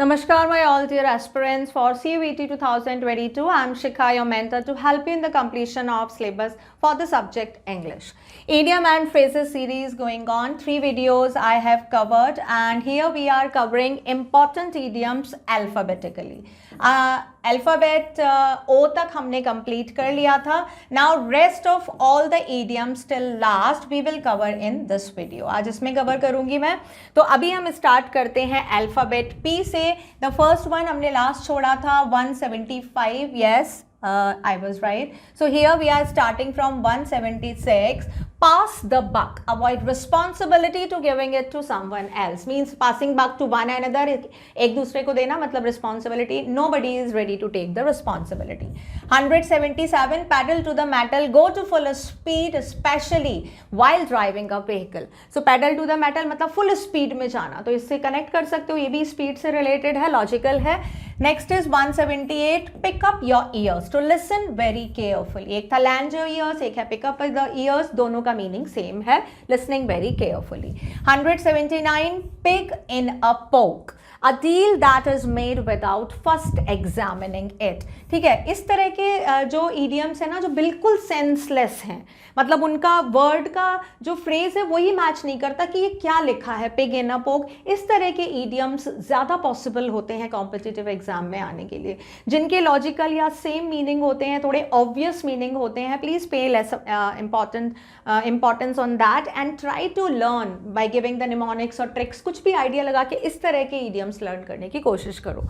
Namaskar, my all dear aspirants for CUET 2022. I am Shikha, your mentor, to help you in the completion of syllabus for the subject English. Idiom and phrases series going on. 3 videos I have covered, and here we are covering important idioms alphabetically. Alphabet O तक हमने complete कर लिया था. Now rest of all the idioms till last we will cover in this video. आज इसमें cover करूँगी मैं. तो अभी हम start करते हैं alphabet P से. The first one हमने last छोड़ा था 175. Yes, I was right. So here we are starting from 176. Pass the buck. Avoid responsibility to giving it to someone else. Means passing buck to one another. एक दूसरे को देना मतलब responsibility. Nobody is ready to take the responsibility. 177. Pedal to the metal. Go to full speed, especially while driving a vehicle. So pedal to the metal मतलब full speed में जाना. तो इससे connect कर सकते हो. ये भी speed से related है, logical है. Next is 178. Pick up your ears to listen very carefully. एक था lend your ears, एक है pick up the ears. दोनों का मीनिंग सेम है. Listening very carefully. 179. Pig in a पोक. A deal that is made without first examining it. ठीक है, इस तरह के जो idioms है ना, जो बिल्कुल सेंसलेस हैं, मतलब उनका वर्ड का जो फ्रेज है वही मैच नहीं करता कि ये क्या लिखा है, पिग इन अ पोक. इस तरह के idioms ज़्यादा पॉसिबल होते हैं कॉम्पिटिटिव एग्जाम में आने के लिए, जिनके लॉजिकल या सेम मीनिंग होते हैं, थोड़े ऑब्वियस मीनिंग होते हैं. Please pay less importance on that and try to learn by giving the mnemonics और ट्रिक्स. कुछ भी आइडिया लगा के इस तरह के idioms लर्न करने की कोशिश करो.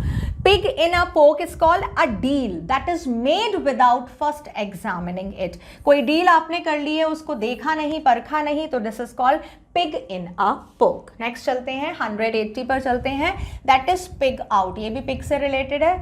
पिग इन अ पोक is called a deal that is made without first examining it. कोई डील आपने कर ली है, उसको देखा नहीं, परखा नहीं, तो this is called pig in a poke. Next चलते हैं 180 पर चलते हैं. That is pig out. ये भी पिग से रिलेटेड है.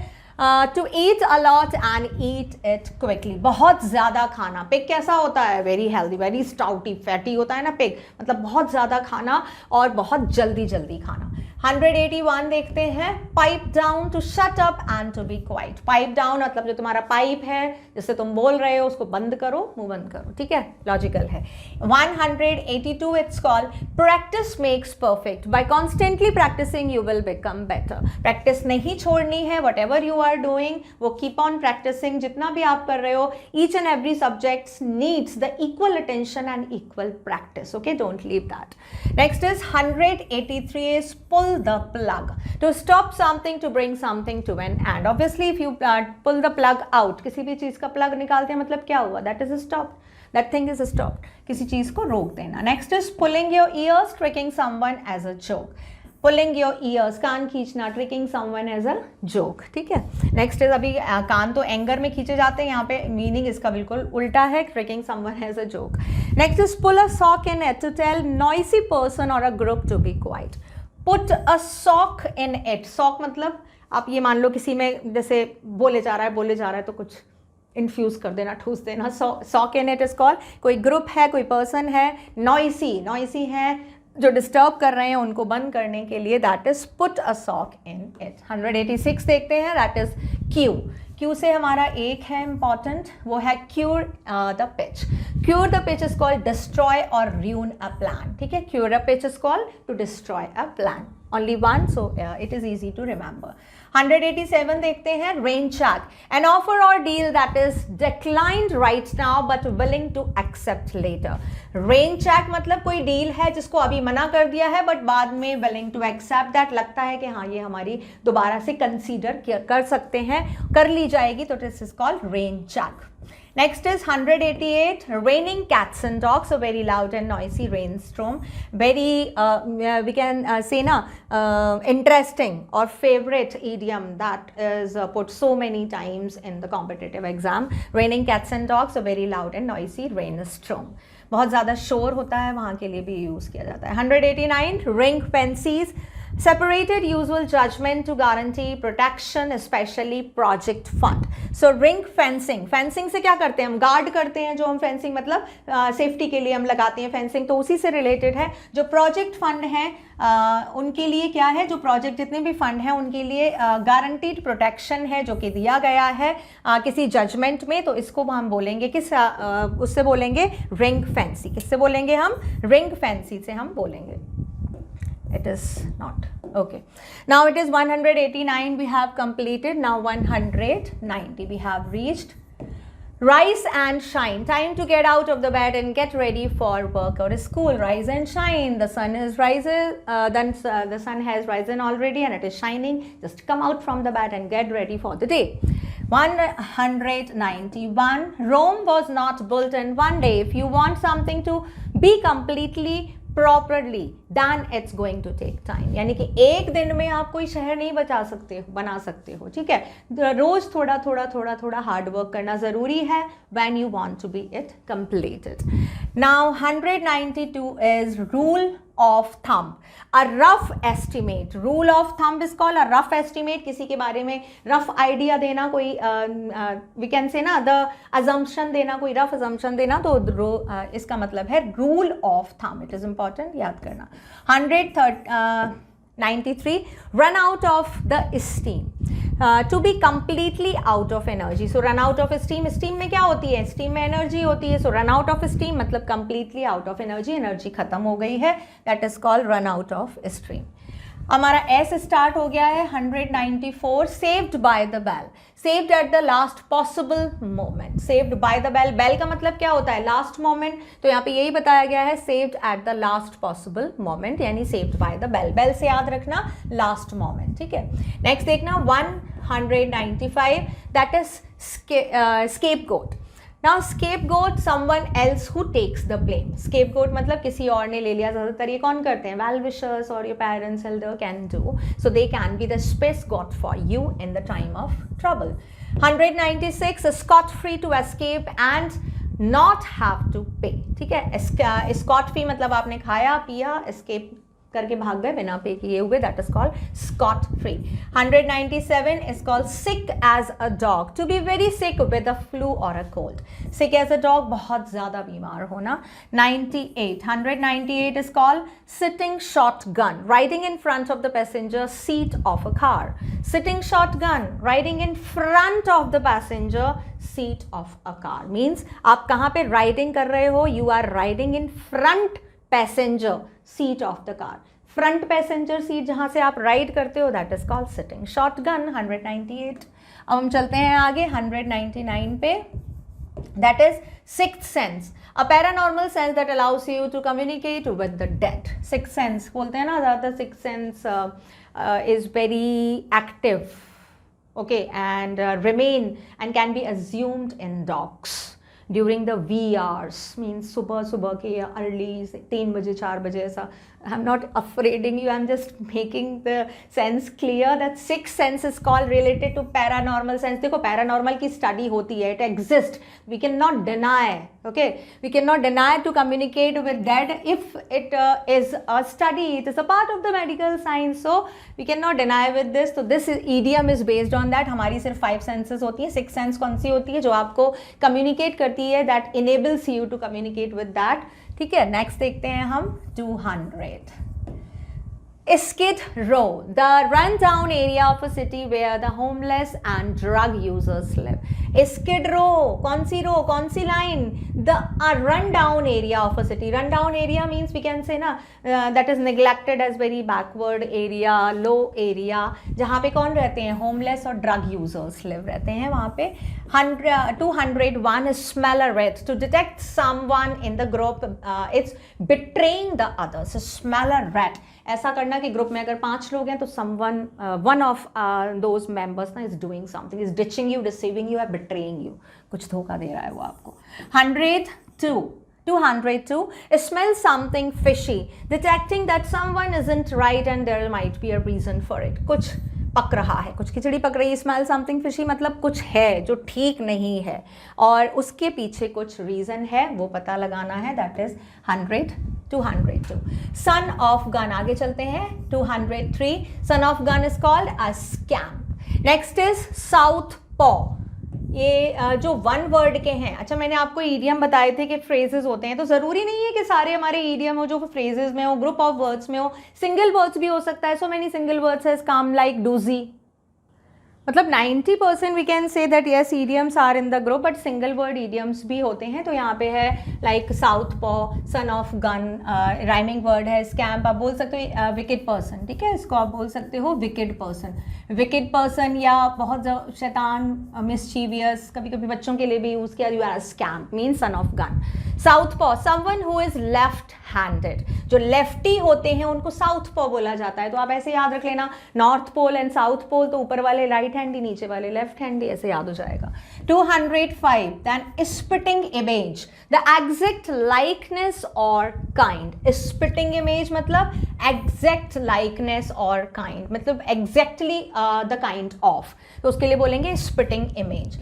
To eat a lot and eat it quickly. बहुत ज़्यादा खाना. पिग कैसा होता है? Very healthy, very stouty, fatty होता है ना पिग, मतलब बहुत ज़्यादा खाना और बहुत जल्दी जल्दी खाना. 181 देखते हैं. Pipe down to shut up and to be quiet. Pipe down मतलब जो तुम्हारा पाइप है जिससे तुम बोल रहे हो उसको बंद करो, मुंह बंद करो. ठीक है, लॉजिकल है. 182 it's called practice makes perfect. By constantly practising you will become better. Practice नहीं छोड़नी है. Whatever you are doing वो कीप ऑन प्रैक्टिसिंग. जितना भी आप कर रहे हो, each and every subject needs the equal attention and equal practice. Okay, don't leave that. Next is 183 is pull the plug. To stop something, to bring something to an end. Obviously if you pull the plug out, किसी भी चीज़ का plug निकालते हैं मतलब क्या हुआ? That is stopped. That thing is stopped. किसी चीज़ को रोक देना. Next is pulling your ears, tricking someone as a joke. Pulling your ears, कान खींचना, tricking someone as a joke. ठीक है. Next is अभी कान तो एंगर में खींचे जाते हैं, यहाँ पे मीनिंग इसका बिल्कुल उल्टा है, tricking someone as a joke. Next is pull a sock in it to tell noisy person or a group to be quiet. Put a sock in it. Sock मतलब आप ये मान लो किसी में जैसे बोले जा रहा है तो कुछ इन्फ्यूज कर देना, ठूस देना. Sock in it is called कोई ग्रुप है, कोई पर्सन है. नॉइसी है, जो डिस्टर्ब कर रहे हैं उनको बंद करने के लिए. That is put a sock in it. 186 देखते हैं. दैट इज क्यू से हमारा एक है इंपॉर्टेंट, वो है queer the pitch. Queer the pitch is called destroy और ruin अ प्लान. ठीक है, queer a pitch is called to destroy a plan. Only one, so it is easy to remember. 187 देखते हैं. Rain check, an offer or deal that is declined right now but willing to accept later. Rain check मतलब कोई deal है जिसको अभी मना कर दिया है बट बाद में willing to accept that, लगता है कि हाँ ये हमारी दोबारा से कंसीडर कर सकते हैं, कर ली जाएगी, तो this is called rain check. Next is 188. Raining cats and dogs, a very loud and noisy rainstorm. Very we can say na interesting or favorite idiom that is put so many times in the competitive exam. Raining cats and dogs, a very loud and noisy rainstorm. बहुत ज़्यादा शोर होता है, वहाँ के लिए भी use किया जाता है. 189. Ring fences. Separated usual judgment to guarantee protection, especially project fund. So ring fencing. Fencing से क्या करते हैं हम? गार्ड करते हैं. जो हम fencing मतलब सेफ्टी के लिए हम लगाते हैं fencing, तो उसी से रिलेटेड है. जो प्रोजेक्ट फंड हैं उनके लिए क्या है? जो प्रोजेक्ट जितने भी फंड हैं उनके लिए गारंटीड प्रोटेक्शन है जो कि दिया गया है किसी जजमेंट में, तो इसको हम बोलेंगे किस उससे बोलेंगे रिंग फेंसी. किससे बोलेंगे हम? रिंग फेंसी से हम बोलेंगे. It is not. Okay, now it is 189 we have completed. Now 190 we have reached. Rise and shine. Time to get out of the bed and get ready for work or school. Rise and shine. The sun is rises. The sun has risen already and it is shining. Just come out from the bed and get ready for the day. 191. Rome was not built in one day. If you want something to be completely properly, then it's going to take time. यानी कि एक दिन में आप कोई शहर नहीं बना सकते हो, ठीक है. रोज थोड़ा हार्ड वर्क करना ज़रूरी है when you want to be it completed. Now 192 is rule of thumb. A rough estimate. Rule of thumb is called a rough estimate. किसी के बारे में rough idea देना, कोई we can say ना the assumption देना, कोई rough assumption देना, तो इसका मतलब है rule of thumb. It is important, याद करना. 193. Run out of the steam. To be completely out of energy. So run out of steam. Steam में क्या होती है? Steam में energy होती है. So run out of steam मतलब completely out of energy. Energy खत्म हो गई है. That is called run out of steam. हमारा S start हो गया है. 194. Saved by the bell. Saved at the last possible moment. Saved by the bell. Bell का मतलब क्या होता है? Last moment. तो यहाँ पे यही बताया गया है saved at the last possible moment, यानी saved by the bell. Bell से याद रखना last moment, ठीक है. Next देखना 195. That is scapegoat. Now scapegoat someone else who takes the blame. Scapegoat मतलब किसी और ने ले लिया. ज़्यादातर ये कौन करते हैं? Well wishers or your parents, elder can do. So they can be the scapegoat for you in the time of trouble. 196 scot free to escape and not have to pay. ठीक है. Scot free मतलब आपने खाया पिया escape करके भाग गए बिना पे किए हुए. That is called scot free. 197 is called sick as a dog. To be very sick with a flu or a cold. Sick as a dog, बहुत ज़्यादा बीमार होना. 98. 198 is called sitting shotgun. Riding in front of the passenger seat of a car. Sitting shotgun. Riding in front of the passenger seat of a car. Means आप कहाँ पे riding कर रहे हो? You are riding in front passenger seat of the car. Front passenger seat जहाँ से आप ride करते हो, that is called sitting shotgun. 198. अब हम चलते हैं आगे 199 पे. That is sixth sense. A paranormal sense that allows you to communicate with the dead. Sixth sense बोलते हैं ना, ज़्यादातर sixth sense is very active, okay, and remain and can be assumed in dogs. During the wee hours, means सुबह के early 3 बजे 4 बजे ऐसा. I'm not afraiding you, I'm just making the sense clear that sixth sense is called related to paranormal sense. देखो paranormal की study होती है, it exists, we cannot deny, okay, we cannot deny to communicate with dead. If it is a study, it is a part of the medical science, so we cannot deny with this. So this idiom is based on that. हमारी सिर्फ 5 senses होती है. sixth sense कौन सी होती है? जो आपको communicate करती है, that enables you to communicate with that. ठीक है. नेक्स्ट देखते हैं हम 200. Skid Row, the run-down area of a city where the homeless and drug users live. Skid Row, कौन सी रो, कौन सी line? The run-down area of a city. Run-down area means we can say ना that is neglected as very backward area, low area. जहाँ पे कौन रहते हैं? Homeless और drug users live रहते हैं वहाँ पे. 201 is smell a rat. To detect someone in the group, it's betraying the others. Smell a rat. ऐसा करना कि ग्रुप में अगर 5 लोग हैं तो someone, one of those members ना is doing something, is ditching you, deceiving you, or betraying you. कुछ धोखा दे रहा है वो आपको. 202. Smell something fishy. Detecting that someone isn't right and there might be a reason for it. कुछ पक रहा है, कुछ खिचड़ी पक रही है. स्मेल समथिंग फिशी मतलब कुछ है जो ठीक नहीं है और उसके पीछे कुछ रीज़न है, वो पता लगाना है. That is 202. Sun of gun. आगे चलते हैं 203. सन of gun is called a scam. Next is south पॉ. ये जो वन वर्ड के हैं. अच्छा, मैंने आपको ईडियम बताए थे कि फ्रेजेस होते हैं, तो ज़रूरी नहीं है कि सारे हमारे ईडियम हो जो फ्रेजेस में हो, ग्रुप ऑफ वर्ड्स में हो. सिंगल वर्ड्स भी हो सकता है. सो मैनी सिंगल वर्ड्स है काम लाइक डूजी, मतलब 90% we can say that yes idioms are in the group, but single word idioms भी होते हैं. तो यहाँ पे है लाइक साउथ पॉ, सन ऑफ गन, राइमिंग वर्ड है स्कैम्प, आप बोल सकते हो विकेड पर्सन. ठीक है, इसको आप बोल सकते हो विकेड पर्सन या बहुत शैतान, मिसचीवियस, कभी कभी बच्चों के लिए भी यूज किया हुआ है. Scamp mean son of gun. South paw, someone who is left handed, जो लेफ्टी होते हैं उनको साउथ पॉ बोला जाता है. तो आप ऐसे याद रख लेना, north pole and south pole, तो ऊपर वाले राइट हैंडी, नीचे वाले लेफ्ट हैंडी, ऐसे याद हो जाएगा. 205 then spitting image, the exact likeness और काइंड. स्पिटिंग इमेज मतलब एग्जैक्ट लाइकनेस और काइंड, मतलब एग्जैक्टली द काइंड ऑफ, तो उसके लिए बोलेंगे स्पिटिंग इमेज.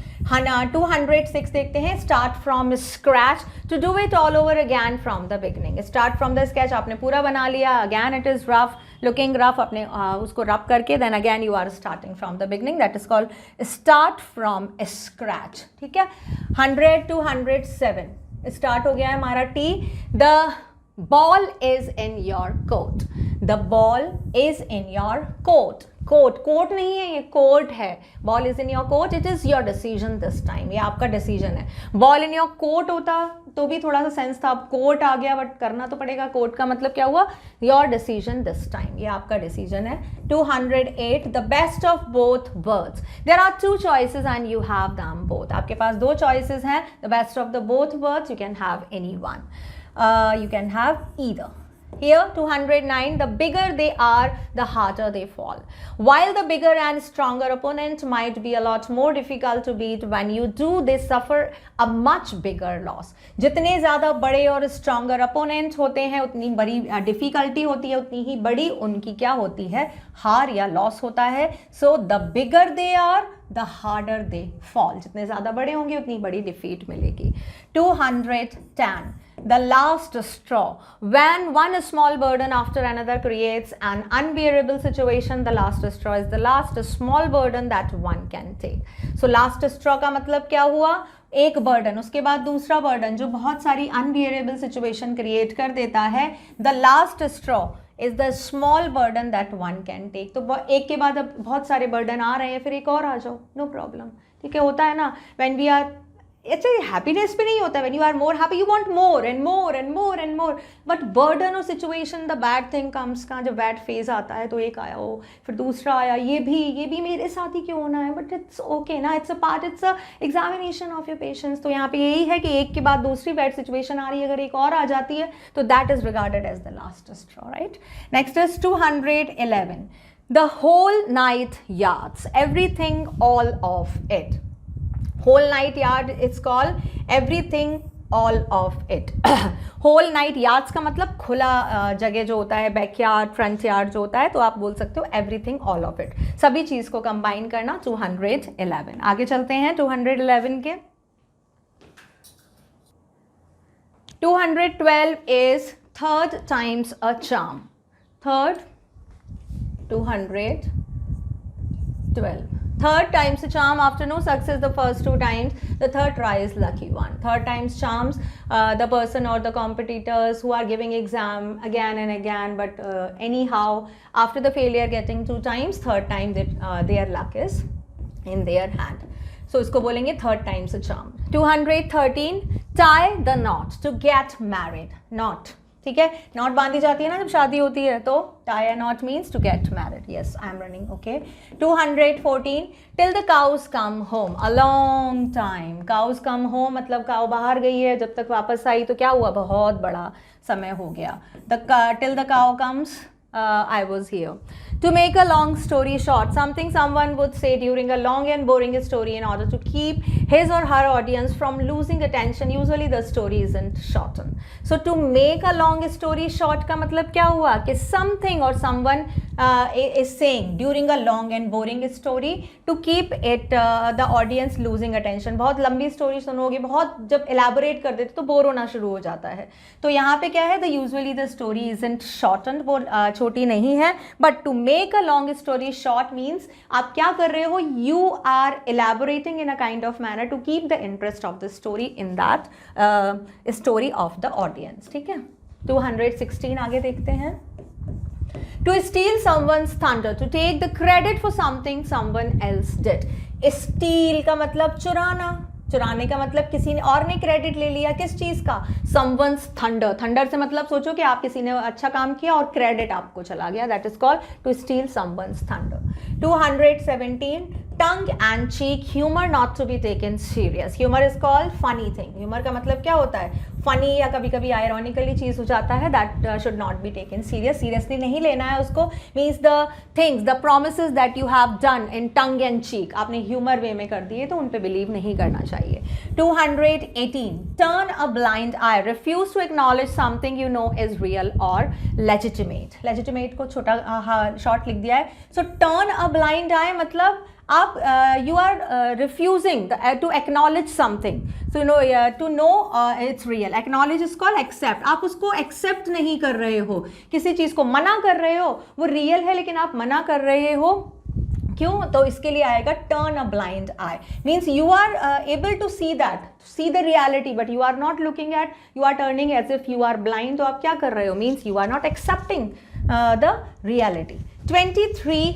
206 देखते हैं, start from scratch, to do it all over again from the beginning. Start from the sketch, आपने पूरा बना लिया, again it is rough, looking rough, अपने उसको रफ करके then again you are starting from the beginning, that is called start from scratch. ठीक है. 207 start हो गया है हमारा टी. The ball is in your coat, the ball is in your coat. Coat नहीं है, ये कोर्ट है. Ball is in your coat, it is your decision this time, ये आपका डिसीजन है. बॉल इन योर कोट होता तो भी थोड़ा सा सेंस था, अब कोर्ट आ गया, बट करना तो पड़ेगा. कोर्ट का मतलब क्या हुआ, योर डिसीजन दिस टाइम, ये आपका डिसीजन है. 208 the best of both words, there are 2 choices and you have them both. आपके पास 2 चॉइसेस हैं, the best of the both words, you can have any one, you can have either. Here 209, the bigger they are, the harder they fall. While the bigger and stronger opponent might be a lot more difficult to beat, when you do, they suffer a much bigger loss. जितने ज़्यादा बड़े और stronger opponent होते हैं, उतनी बड़ी difficulty होती है, उतनी ही बड़ी उनकी क्या होती है, हार या loss होता है. So the bigger they are, the harder they fall. जितने ज़्यादा बड़े होंगे उतनी बड़ी defeat मिलेगी. 210, the last straw, when one small burden after another creates an unbearable situation, the last straw is the last small burden that one can take. So last straw का मतलब क्या हुआ, एक बर्डन, उसके बाद दूसरा बर्डन जो बहुत सारी अनबियरेबल सिचुएशन क्रिएट कर देता है. The last straw is the small burden that one can take. तो एक के बाद अब बहुत सारे बर्डन आ रहे हैं, फिर एक और आ जाओ, नो प्रॉब्लम. ठीक है, होता है ना, when we are, actually happiness पे नहीं होता, when you are more happy you want more and more and more and more, but burden और situation, the bad thing comes का, जब बैड फेज आता है तो एक आया हो, फिर दूसरा आया, ये भी मेरे साथ ही क्यों होना है, बट इट्स ओके ना, it's a part, it's a examination of your patience. तो यहाँ पे यही है कि एक के बाद दूसरी बैड सिचुएशन आ रही है, अगर एक और आ जाती है तो that is regarded as the last straw. Right. Next is 211, the whole night yards, everything all of it. Whole night yard, it's called everything all of it. Whole night yards का मतलब खुला जगह जो होता है, बैकयार्ड, फ्रंट यार्ड जो होता है, तो आप बोल सकते हो everything all of it. सभी चीज़ को कंबाइन करना. 211. आगे चलते हैं 211 के. 212 is third times a charm. Third, 212. Third times a charm, after no success the first 2 times, the third try is lucky one. Third times charms the person or the competitors who are giving exam again and again, but anyhow after the failure getting 2 times, third time their luck is in their hand. So इसको बोलेंगे third times a charm. 213, tie the knot to get married. Knot, ठीक है, not बांधी जाती है ना जब शादी होती है, तो tie a knot means to get married. Yes, I am running. Okay. 214, till the cows come home. A long time. Cows come home मतलब काऊ बाहर गई है, जब तक वापस आई तो क्या हुआ, बहुत बड़ा समय हो गया. Till the cow comes, I was here. To make a long story short, something someone would say during a long and boring story in order to keep his or her audience from losing attention. Usually the story isn't shortened. So to make a long story short का मतलब क्या हुआ कि something or someone is saying during a long and boring story to keep it the audience losing attention. बहुत लंबी story सुनोगे, बहुत जब elaborate कर देते तो बोर होना शुरू हो जाता है. तो यहाँ पे क्या है, the usually the story isn't shortened, वो छोटी नहीं है, but to make a long story short means आप क्या कर रहे हो, you are elaborating in a kind of manner to keep the interest of the story in that story of the audience. ठीक है. 216 आगे देखते हैं. To steal someone's thunder, to take the credit for something someone else did. Steal का मतलब चुराना, चुराने का मतलब किसी ने और ने क्रेडिट ले लिया किस चीज़ का, someone's thunder. थंडर से मतलब सोचो कि आप किसी ने अच्छा काम किया और क्रेडिट आपको चला गया, that is called to steal someone's thunder. 217 tongue and cheek, humour not to be taken serious. Humour is called funny thing. Humour का मतलब क्या होता है, फनी या कभी कभी आयरॉनिकली चीज़ हो जाता है, that should not be taken serious. Seriously नहीं लेना है उसको. Means the things, the promises that you have done in tongue and चीक, आपने ह्यूमर वे में कर दिए तो उन पे बिलीव नहीं करना चाहिए. 218 turn a blind eye, refuse to acknowledge something you know is real और लेजिटिमेट. लेजिटिमेट को छोटा शॉर्ट लिख दिया है. सो टर्न अ ब्लाइंड आई मतलब आप you are refusing to acknowledge something, so no to know it's real. Acknowledge is called accept. आप उसको एक्सेप्ट नहीं कर रहे हो, किसी चीज़ को मना कर रहे हो, वो रियल है लेकिन आप मना कर रहे हो, क्यों? तो इसके लिए आएगा turn a blind eye. Means you are able to see that, see the reality, but you are not looking at, you are turning as if you are blind. तो आप क्या कर रहे हो, means you are not accepting the reality. 23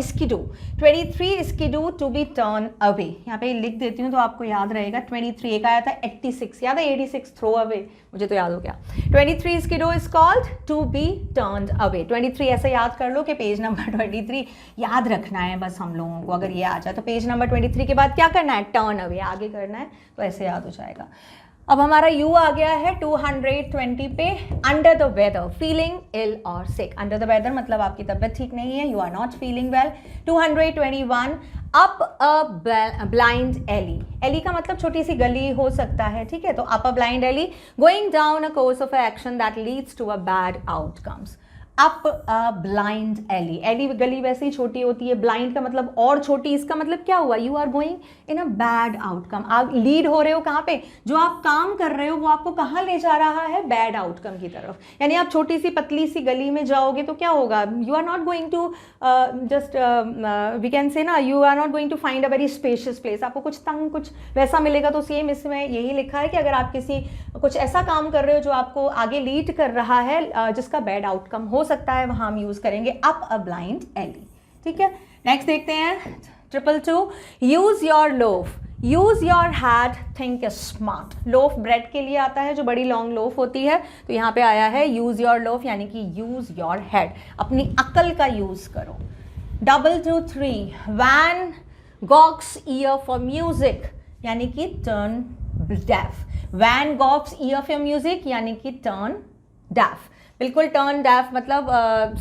skidoo, 23 skidoo to be turn away. यहाँ पे लिख देती हूँ तो आपको याद रहेगा. 23 एक आया था 86, याद है 86 थ्रो अवे, मुझे तो याद हो गया. 23 skidoo is called to be turned away. 23 ऐसे याद कर लो कि पेज नंबर 23 याद रखना है बस हम लोगों को. अगर ये आ जाए तो पेज नंबर 23 के बाद क्या करना है, टर्न अवे आगे करना है, तो ऐसे याद हो जाएगा. अब हमारा यू आ गया है 220 पे. अंडर द वेदर, फीलिंग इल और सिक. अंडर द वेदर मतलब आपकी तबीयत ठीक नहीं है, you are not feeling well. 221 up a blind alley. Alley का मतलब छोटी सी गली हो सकता है, ठीक है. तो up a blind alley, going down a course of action that leads to a bad outcomes. Up a blind alley. Alley गली वैसे ही छोटी होती है, ब्लाइंड का मतलब और छोटी. इसका मतलब क्या हुआ, you are going in a bad outcome. आप लीड हो रहे हो कहाँ पे, जो आप काम कर रहे हो वो आपको कहाँ ले जा रहा है, बैड आउटकम की तरफ. यानी आप छोटी सी पतली सी गली में जाओगे तो क्या होगा, you are not going to just we can say ना, you are not going to find a very spacious place. आपको कुछ तंग कुछ वैसा मिलेगा. तो सेम इसमें यही लिखा है कि अगर आप किसी कुछ ऐसा काम कर रहे हो जो आपको आगे लीड कर रहा है, जिसका बैड आउटकम हो सकता है, वहां हम यूज करेंगे अप अ ब्लाइंड एली. ठीक है, नेक्स्ट देखते हैं 222. Use your loaf, use your head, think smart. Loaf bread के लिए आता है, जो बड़ी लॉन्ग लोफ होती है. तो यहाँ पे आया है यूज योर लोफ, यानी कि यूज योर हेड, अपनी अकल का यूज करो. 223 Van Gogh's ear for music, यानी कि turn deaf. Van Gogh's ear for music यानी कि टर्न डेफ. बिल्कुल टर्न डेफ मतलब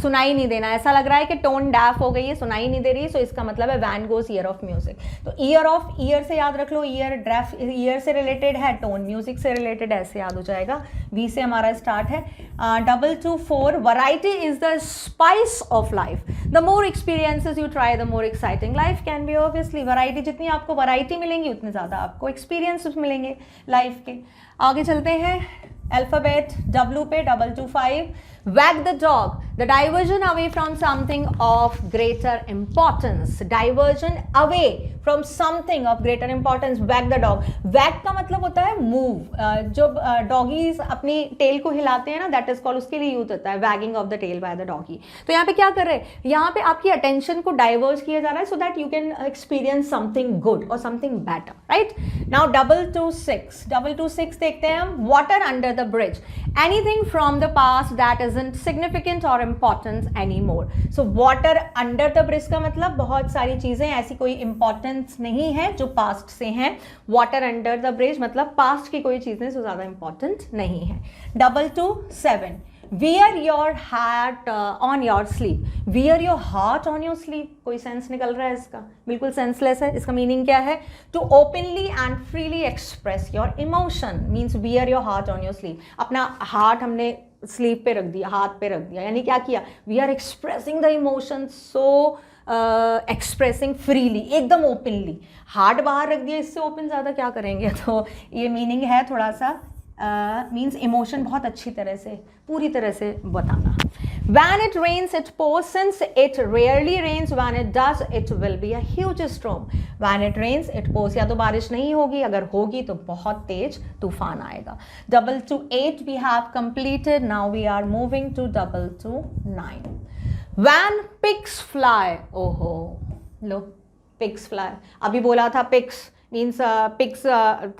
सुनाई नहीं देना. ऐसा लग रहा है कि टोन डेफ हो गई है, सुनाई नहीं दे रही है, सो इसका मतलब है Van Gogh's ear of music. तो ईयर ऑफ, ईयर से याद रख लो, ईयर डेफ ईयर से रिलेटेड है, टोन म्यूजिक से रिलेटेड, ऐसे याद हो जाएगा. वी से हमारा स्टार्ट है. 224 variety is the spice of life. The more experiences you try the more exciting life can be. Obviously variety, जितनी आपको वैरायटी मिलेंगी उतने ज़्यादा आपको एक्सपीरियंस मिलेंगे लाइफ के. आगे चलते हैं अल्फ़ाबेट W पे. 225 wag the dog, the diversion away from something of greater importance. Diversion away from something of greater importance. wag the dog. wag का मतलब होता है मूव. जो डॉगीज अपनी टेल को हिलाते हैं ना, दैट इज कॉल्ड, उसके लिए यूज होता है wagging of the tail by the doggy. तो यहाँ पे क्या कर रहे हैं, यहाँ पे आपकी अटेंशन को डाइवर्ज किया जा रहा है so that you can experience something good और समथिंग बेटर. राइट नाउ 226 देखते हैं हम. Water under the bridge, anything from the past that isn't significant or important any more. So water under the bridge का मतलब बहुत सारी चीजें, ऐसी कोई इंपॉर्टेंस नहीं है जो पास्ट से हैं. वाटर अंडर द ब्रिज मतलब पास्ट की कोई चीजें जो ज्यादा इंपॉर्टेंट नहीं है. 227 wear your heart on your sleeve. Wear your heart on your sleeve, कोई सेंस निकल रहा है इसका, बिल्कुल सेंसलेस है. इसका मीनिंग क्या है, to openly and freely express your emotion. Means wear your heart on your sleeve. अपना हार्ट हमने स्लीव पे रख दिया, हाथ पे रख दिया, यानी क्या किया, we are expressing the emotion, so expressing freely, एकदम ओपनली. हार्ट बाहर रख दिया, इससे ओपन ज़्यादा क्या करेंगे. तो ये मीनिंग है थोड़ा सा, मीन्स इमोशन बहुत अच्छी तरह से, पूरी तरह से बताना. When it rains, it pours. Since it rarely rains, when it does, it will be a huge storm. When it rains, it pours. या तो बारिश नहीं होगी, अगर होगी तो बहुत तेज तूफान आएगा. 228 we have completed. Now we are moving to 229. When pigs fly. ओहो, लो, pigs fly. अभी बोला था pigs मीन्स पिग्स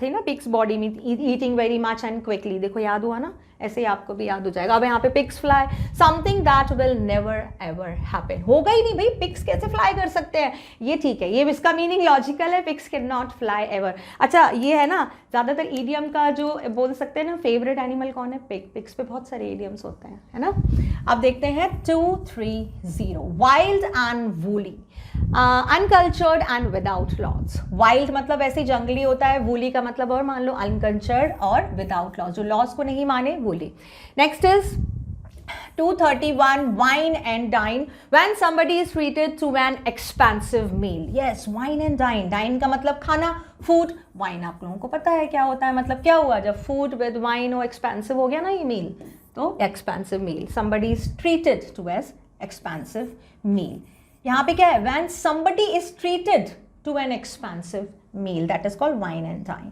थे ना, पिग्स बॉडी में eating very much and quickly. देखो याद हुआ ना, ऐसे ही आपको भी याद हो जाएगा. अब यहाँ पे pigs fly, something that will never ever happen. होगा ही नहीं भाई, पिग्स कैसे फ्लाई कर सकते हैं, ये ठीक है, ये इसका मीनिंग लॉजिकल है. Pigs can not fly ever. अच्छा ये है ना, ज़्यादातर ईडियम का जो बोल सकते हैं ना, फेवरेट एनिमल कौन है, पिग. पिग्स पे बहुत सारे ईडियम्स होते हैं, है ना. अब देखते हैं 230. Wild and woolly, uncultured and without laws. Wild मतलब ऐसे जंगली होता है, वूली का मतलब और मान लो अनकल्चर्ड और विदाउट लॉज, जो लॉज को नहीं माने, woolly. Next is 231. Wine and dine. When somebody is treated to an expensive meal. Yes, wine and dine. Dine का मतलब खाना, food. Wine आप लोगों को पता है क्या होता है, मतलब क्या हुआ जब food with wine हो, expensive हो गया ना ये meal, तो expensive meal. Somebody is treated to as expensive meal. यहाँ पे क्या है, when somebody is treated to an expensive meal, that is called wine and dine.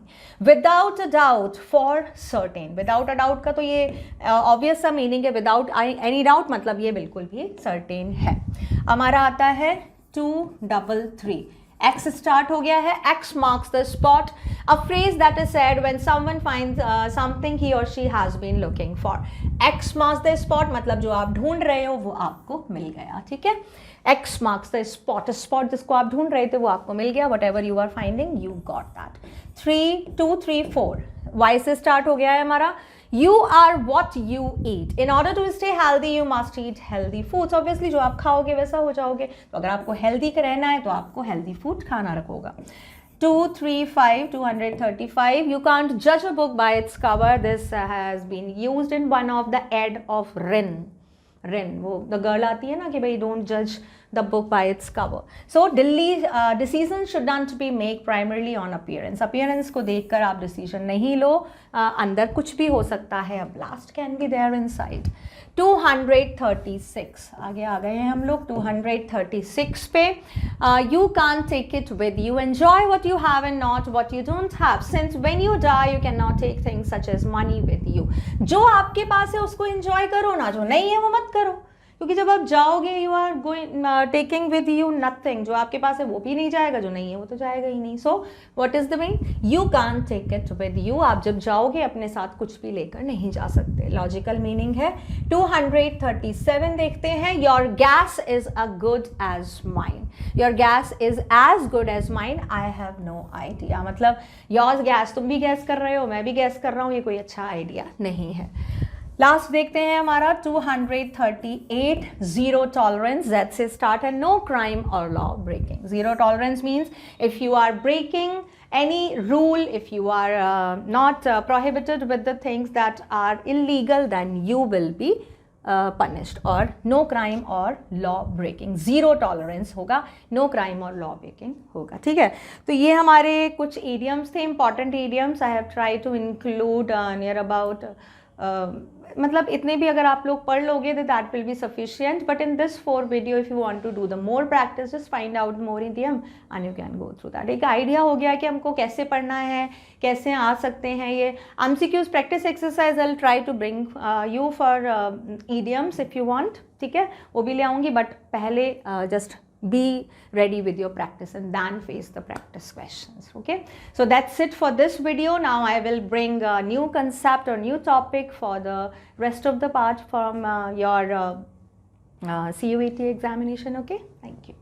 Without a doubt, for certain. Without a doubt का तो ये obvious सा meaning है. Without any doubt मतलब ये बिल्कुल भी certain है. हमारा आता है 233. X start हो गया है. X marks the spot. A phrase that is said when someone finds something he or she has been looking for. X marks the spot मतलब जो आप ढूंढ रहे हो वो आपको मिल गया. ठीक है, X marks the spot. Spot जिसको आप ढूंढ रहे थे वो आपको मिल गया. Whatever you are finding, you got that. 234. Y से start हो गया है हमारा. You are what you eat. In order to stay healthy, you must eat healthy foods. Obviously, जो आप खाओगे वैसा हो जाओगे. तो अगर आपको healthy रहना है तो आपको healthy food खाना रखोगा. 235. You can't judge a book by its cover. This has been used in one of the ad of Rin. वो द गर्ल आती है ना कि भाई डोंट जज the book by its cover. So decision should not be make primarily on appearance. Appearance को देखकर आप डिसीजन नहीं लो. अंदर कुछ भी हो सकता है. अब last can be there inside. 236. आगे आ गए हैं हम लोग 236 पे. You can take it with you. Enjoy what you have and not what you don't have. Since when you die you can not take things such as money with you. जो आपके पास है उसको एंजॉय करो ना, जो नहीं है वो मत करो. क्योंकि जब आप जाओगे you are going taking with you nothing. जो आपके पास है वो भी नहीं जाएगा, जो नहीं है वो तो जाएगा ही नहीं. So what is the meaning, you can take it with you. आप जब जाओगे अपने साथ कुछ भी लेकर नहीं जा सकते. लॉजिकल मीनिंग है. 237 देखते हैं. Your guess is a good as mine. Your guess is as good as mine. I have no idea. मतलब योर गैस, तुम भी गैस कर रहे हो, मैं भी गैस कर रहा हूँ, ये कोई अच्छा आइडिया नहीं है. लास्ट देखते हैं हमारा 238. Zero tolerance. दैट से स्टार्ट है. नो क्राइम और law breaking. Zero tolerance means if you are breaking any rule, if you are not prohibited with the things that are illegal, then you will be punished. और no crime और law breaking. zero tolerance होगा, no crime और law breaking होगा. ठीक है, तो ये हमारे कुछ idioms थे, important idioms. I have tried to include near about मतलब इतने भी अगर आप लोग पढ़ लोगे तो that will be sufficient. But in this 4 video if you want to do the more practice, just find out more idiom and you can go through that. एक आइडिया हो गया कि हमको कैसे पढ़ना है, कैसे आ सकते हैं. ये MCQs practice exercise I will try to bring you for idioms if you want. ठीक है, वो भी ले आऊँगी. बट पहले just be ready with your practice and then face the practice questions. Okay, so that's it for this video. Now I will bring a new concept or new topic for the rest of the part from your CUET examination. Okay, thank you.